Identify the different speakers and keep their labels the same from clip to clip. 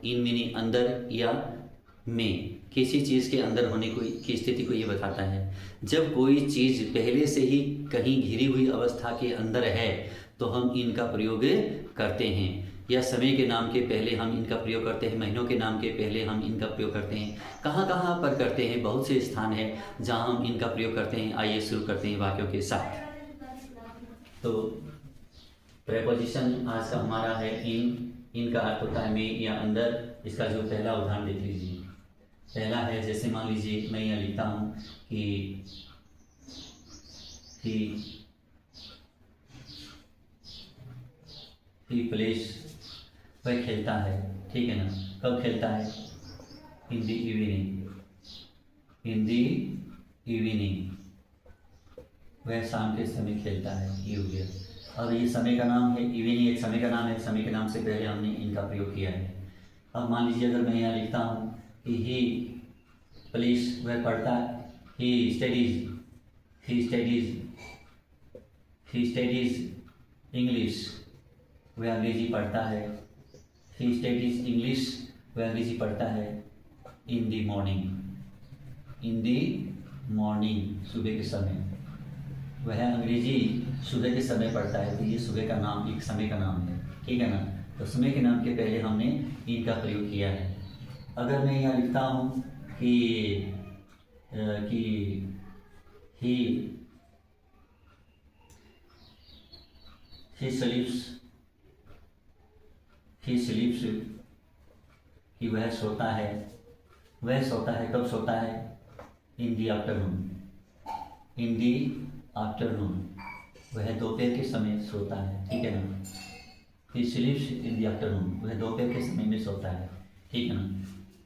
Speaker 1: In meaning अंदर या में, किसी चीज़ के अंदर होने की स्थिति को ये बताता है। जब कोई चीज़ पहले से ही कहीं घिरी हुई अवस्था के अंदर है तो हम इनका प्रयोग करते हैं। या समय के नाम के पहले हम इनका प्रयोग करते हैं, महीनों के नाम के पहले हम इनका प्रयोग करते हैं। कहाँ कहाँ पर करते हैं, बहुत से स्थान है जहाँ हम इनका प्रयोग करते हैं। आइए शुरू करते हैं वाक्यों के साथ। तो प्रेपोजिशन आज का हमारा है इन। इनका अर्थ होता है में या अंदर। इसका जो पहला उदाहरण देख लीजिए। पहला है, जैसे मान लीजिए मैं यहाँ लिखता हूँ कि ही प्लेस, वह खेलता है, ठीक है ना। कब खेलता है? इन दी इवनिंग, इन दी इवनिंग, वह शाम के समय खेलता है, ये हो गया। अब ये समय का नाम है, इवनिंग एक समय का नाम है, समय के नाम से पहले हमने इनका प्रयोग किया है। अब मान लीजिए अगर मैं यहाँ लिखता हूँ कि ही प्लीज, वह पढ़ता है, he studies, he studies English, वह अंग्रेजी पढ़ता है। ही स्टडीज इंग्लिश, वह अंग्रेजी पढ़ता है। इन दी मॉर्निंग, इन दी मॉर्निंग, सुबह के समय, वह अंग्रेजी सुबह के समय पढ़ता है। तो ये सुबह का नाम एक समय का नाम है, ठीक है ना। तो समय के नाम के पहले हमने इनका प्रयोग किया है। अगर मैं यहाँ लिखता हूँ कि he sleeps, कि वह सोता है। वह सोता है, कब सोता है? इन the afternoon, in the afternoon, वह दोपहर के समय सोता है, ठीक है ना। ही स्लीप्स इन दी आफ्टरनून, वह दोपहर के समय में सोता है, ठीक है ना।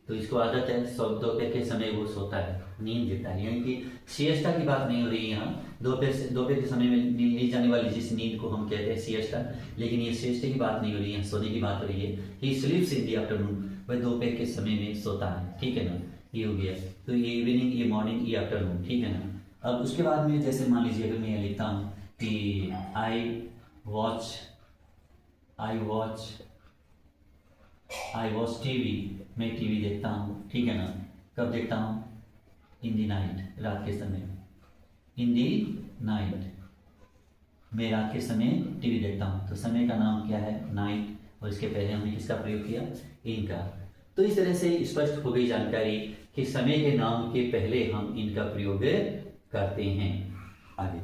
Speaker 1: तो इसको आदत है दोपहर के समय वो सोता है, नींद लेता है। यानी कि सिएस्टा की बात नहीं हो रही है यहाँ। दोपहर के समय में ली जाने वाली जिस नींद को हम कहते हैं सिएस्टा, लेकिन ये सिएस्टा की बात नहीं हो रही है, सोने की बात हो रही है। ही स्लीप्स इन दी आफ्टरनून, वह दोपहर के समय में सोता है, ठीक है ना। ये हो गया। तो ये इवनिंग, ये मॉर्निंग, ये आफ्टरनून, ठीक है ना। अब उसके बाद में जैसे मान लीजिए अगर मैं यहाँ लिखता हूँ कि आई वॉच टीवी, मैं टीवी देखता हूँ, ठीक है ना। कब देखता हूँ? इन दी नाइट, रात के समय। इन दी नाइट, मैं रात के समय टीवी देखता हूँ। तो समय का नाम क्या है? नाइट। और इसके पहले हमने किसका प्रयोग किया? इनका। तो इस तरह से स्पष्ट हो गई जानकारी कि समय के नाम के पहले हम इनका प्रयोग करते हैं। आगे